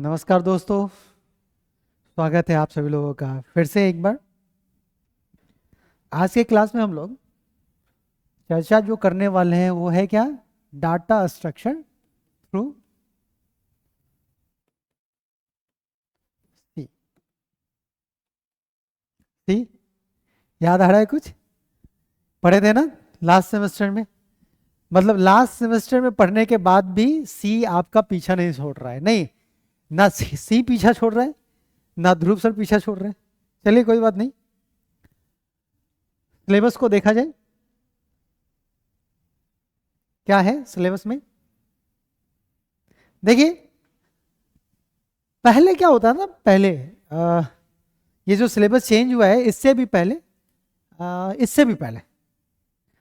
नमस्कार दोस्तों, स्वागत है आप सभी लोगों का फिर से एक बार। आज के क्लास में हम लोग चर्चा जो करने वाले हैं वो है क्या? Data structure through C. सी याद आ रहा है? कुछ पढ़े थे ना लास्ट सेमेस्टर में? मतलब लास्ट सेमेस्टर में पढ़ने के बाद भी सी आपका पीछा नहीं छोड़ रहा है। नहीं, ना सी पीछा छोड़ रहा है, ना ध्रुव सर पीछा छोड़ रहे हैं। चलिए कोई बात नहीं, सिलेबस को देखा जाए। क्या है सिलेबस में? देखिए, पहले क्या होता था? पहले ये जो सिलेबस चेंज हुआ है इससे भी पहले, इससे भी पहले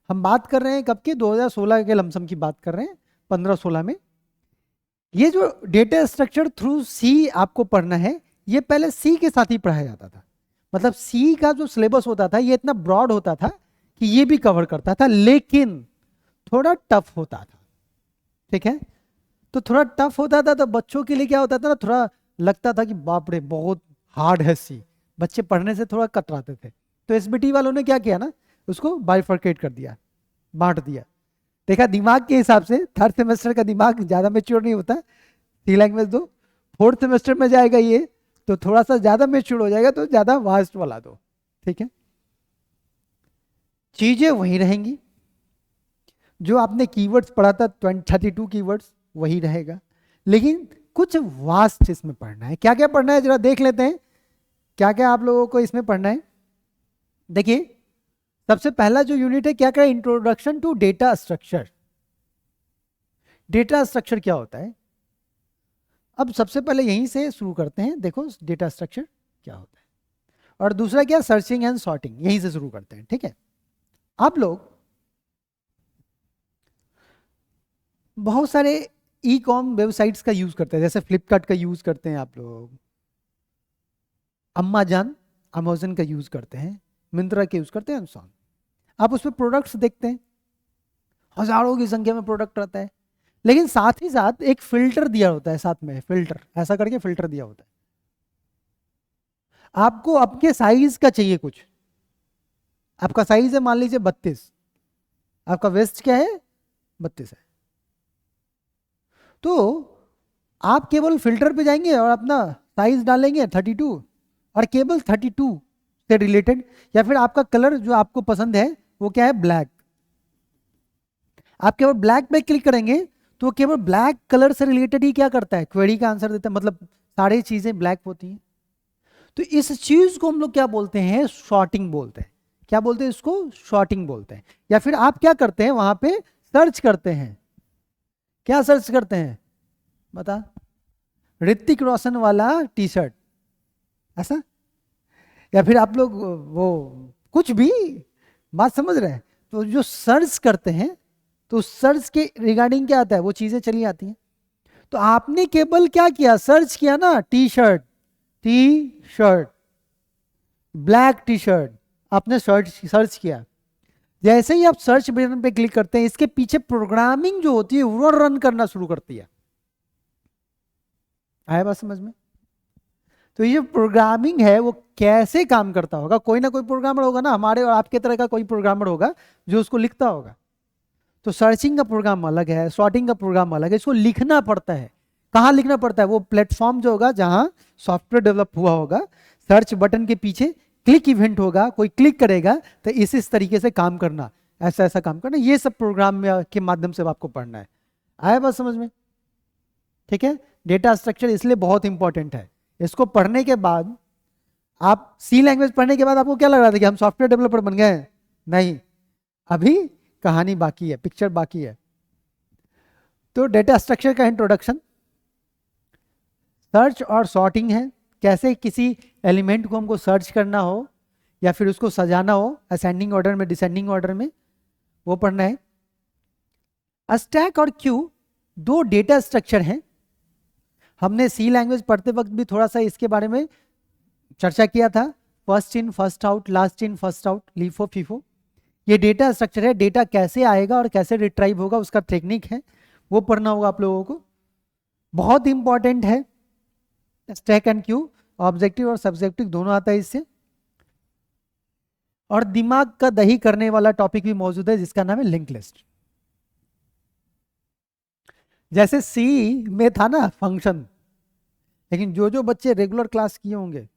हम बात कर रहे हैं कब की? 2016 के लमसम की बात कर रहे हैं, 15-16 में। ये जो डेटा स्ट्रक्चर थ्रू सी आपको पढ़ना है, ये पहले सी के साथ ही पढ़ाया जाता था। मतलब सी का जो सिलेबस होता था ये इतना ब्रॉड होता था कि ये भी कवर करता था, लेकिन थोड़ा टफ होता था। ठीक है, तो थोड़ा टफ होता था तो बच्चों के लिए क्या होता था ना, थोड़ा लगता था कि बाप रे बहुत हार्ड है सी। बच्चे पढ़ने से थोड़ा कतराते थे। तो एसबीटी वालों ने क्या किया ना, उसको बाइफरकेट कर दिया, बांट दिया। देखा, दिमाग के हिसाब से थर्ड सेमेस्टर का दिमाग ज्यादा मेच्योर नहीं होता। सी लैंग्वेज दो, फोर्थ सेमेस्टर में जाएगा ये तो थोड़ा सा ज्यादा मेच्योर हो जाएगा, तो ज्यादा वास्ट वाला दो। ठीक है, चीजें वही रहेंगी। जो आपने कीवर्ड्स पढ़ा था 32 कीवर्ड्स वही रहेगा, लेकिन कुछ वास्ट इसमें पढ़ना है। क्या क्या पढ़ना है जरा देख लेते हैं, क्या क्या आप लोगों को इसमें पढ़ना है। देखिए, सबसे पहला जो यूनिट है क्या क्या? Introduction to data structure. Data structure क्या होता है? अब सबसे पहले यहीं से शुरू करते हैं। देखो डेटा स्ट्रक्चर क्या होता है, और दूसरा क्या? Searching and sorting. यहीं से शुरू करते हैं। ठीक है, आप लोग बहुत सारे ई कॉम वेबसाइट्स का यूज करते हैं, जैसे फ्लिपकार्ट का यूज करते हैं आप लोग, अम्माजान अमेजन का यूज करते हैं, मिंत्रा का यूज करते हैं, सॉन। आप उसमें प्रोडक्ट्स देखते हैं, हजारों की संख्या में प्रोडक्ट रहता है, लेकिन साथ ही साथ एक फिल्टर दिया होता है, साथ में फिल्टर, ऐसा करके फिल्टर दिया होता है। आपको अपने साइज का चाहिए कुछ। आपका साइज है मान लीजिए 32, आपका वेस्ट क्या है? 32 है। तो आप केवल फिल्टर पे जाएंगे और अपना साइज डालेंगे 32, और केवल 32 से रिलेटेड, या फिर आपका कलर जो आपको पसंद है वो क्या है? ब्लैक। आप केवल ब्लैक पे क्लिक करेंगे तो केवल ब्लैक कलर से रिलेटेड ही क्या करता है? क्वेरी का आंसर देता है। मतलब सारी चीजें ब्लैक होती हैं। तो इस चीज को हम लोग क्या बोलते हैं? शॉर्टिंग बोलते हैं। क्या बोलते हैं इसको? शॉर्टिंग बोलते हैं। या फिर आप क्या करते हैं, वहां पे सर्च करते हैं। क्या सर्च करते हैं? बता। ऋतिक रोशन वाला टी शर्ट, ऐसा? या फिर आप लोग वो कुछ भी, बात समझ रहे हैं? तो जो सर्च करते हैं, तो सर्च के रिगार्डिंग क्या आता है? वो चीजें चली आती हैं। तो आपने केवल क्या किया? सर्च किया ना, T shirt, T shirt, black T shirt, आपने सर्च किया। जैसे ही आप सर्च बटन पे क्लिक करते हैं, इसके पीछे प्रोग्रामिंग जो होती है वो रन करना शुरू करती है। आया बात समझ में? तो ये प्रोग्रामिंग है वो कैसे काम करता होगा? कोई ना कोई प्रोग्रामर होगा ना, हमारे और आपके तरह का कोई प्रोग्रामर होगा जो उसको लिखता होगा। तो सर्चिंग का प्रोग्राम अलग है, सॉर्टिंग का प्रोग्राम अलग है। इसको लिखना पड़ता है। कहाँ लिखना पड़ता है? वो प्लेटफॉर्म जो होगा जहां सॉफ्टवेयर डेवलप हुआ होगा, सर्च बटन के पीछे क्लिक इवेंट होगा, कोई क्लिक करेगा तो इस तरीके से काम करना, ऐसा ऐसा काम करना, ये सब प्रोग्राम में के माध्यम से आपको पढ़ना है। आया बात समझ में? ठीक है, डेटा स्ट्रक्चर इसलिए बहुत इंपॉर्टेंट है। इसको पढ़ने के बाद, आप सी लैंग्वेज पढ़ने के बाद आपको क्या लग रहा था कि हम सॉफ्टवेयर डेवलपर बन गए हैं? नहीं, अभी कहानी बाकी है, पिक्चर बाकी है। तो डेटा स्ट्रक्चर का इंट्रोडक्शन, सर्च और सॉर्टिंग है। कैसे किसी एलिमेंट को हमको सर्च करना हो या फिर उसको सजाना हो असेंडिंग ऑर्डर में, डिसेंडिंग ऑर्डर में, वो पढ़ना है। स्टैक और क्यू दो डेटा स्ट्रक्चर हैं। हमने सी लैंग्वेज पढ़ते वक्त भी थोड़ा सा इसके बारे में चर्चा किया था। First in first out, last in first out, LIFO FIFO, ये डेटा स्ट्रक्चर है। डेटा कैसे आएगा और कैसे रिट्राइव होगा उसका टेक्निक है, वो पढ़ना होगा आप लोगों को। बहुत इंपॉर्टेंट है। स्टैक एंड क्यू, ऑब्जेक्टिव और सब्जेक्टिव दोनों आता है इससे। और दिमाग का दही करने वाला टॉपिक भी मौजूद है जिसका नाम है लिंक लिस्ट। जैसे सी में था ना फंक्शन, लेकिन जो जो बच्चे रेगुलर क्लास किए होंगे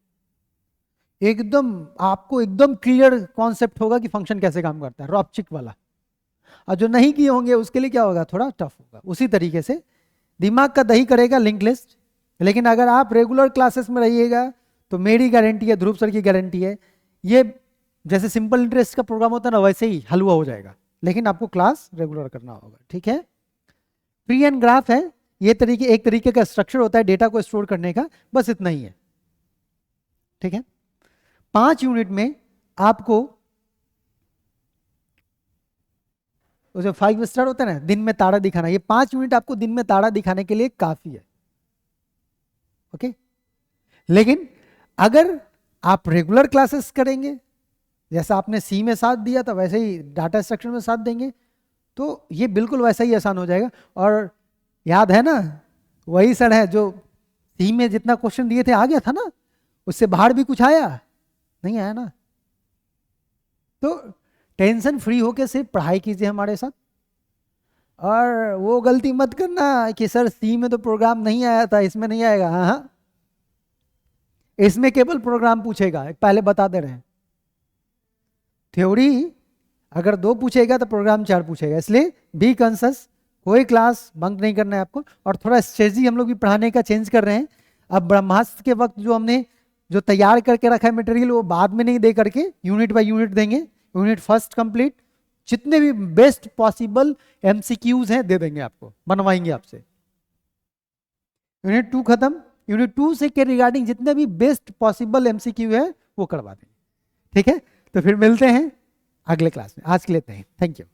एकदम आपको एकदम क्लियर कॉन्सेप्ट होगा कि फंक्शन कैसे काम करता है, रॉपचिक वाला। और जो नहीं किए होंगे उसके लिए क्या होगा, थोड़ा टफ होगा। उसी तरीके से दिमाग का दही करेगा लिंक लिस्ट। लेकिन अगर आप रेगुलर क्लासेस में रहिएगा तो मेरी गारंटी है, ध्रुव सर की गारंटी है, ये जैसे सिंपल इंटरेस्ट का प्रोग्राम होता है ना वैसे ही हलवा हो जाएगा। लेकिन आपको क्लास रेगुलर करना होगा, ठीक है। ट्री एंड ग्राफ है, ये एक तरीके का स्ट्रक्चर होता है डेटा को स्टोर करने का, बस इतना ही है, ठीक है। 5 यूनिट में आपको जो 5 स्टार होता है ना दिन में तारा दिखाना, ये 5 यूनिट आपको दिन में तारा दिखाने के लिए काफी है, ओके। लेकिन अगर आप रेगुलर क्लासेस करेंगे, जैसा आपने सी में साथ दिया था वैसे ही डाटा स्ट्रक्चर में साथ देंगे, तो ये बिल्कुल वैसा ही आसान हो जाएगा। और याद है ना, वही सर है जो सी में जितना क्वेश्चन दिए थे आ गया था ना, उससे बाहर भी कुछ आया नहीं, आया ना। तो टेंशन फ्री होके सिर्फ पढ़ाई कीजिए हमारे साथ। और वो गलती मत करना कि सर सी में तो प्रोग्राम नहीं आया था, इसमें नहीं आएगा। हाँ हाँ, इसमें केवल प्रोग्राम पूछेगा, पहले बता दे रहे हैं। थ्योरी अगर 2 पूछेगा तो प्रोग्राम 4 पूछेगा, इसलिए बी कॉन्शियस, कोई क्लास बंक नहीं करना है आपको। और थोड़ा स्ट्रेटजी हम लोग भी पढ़ाने का चेंज कर रहे हैं। अब ब्रह्मास्त्र के वक्त जो हमने जो तैयार करके रखा है मटेरियल, वो बाद में नहीं दे करके यूनिट बाय यूनिट देंगे। यूनिट फर्स्ट कंप्लीट, जितने भी बेस्ट पॉसिबल एमसीक्यूज हैं दे देंगे आपको, बनवाएंगे आपसे। यूनिट 2 खत्म, यूनिट 2 से के रिगार्डिंग जितने भी बेस्ट पॉसिबल एमसीक्यू है वो करवा देंगे, ठीक है। तो फिर मिलते हैं अगले क्लास में, आज के लिए इतना ही, थैंक यू।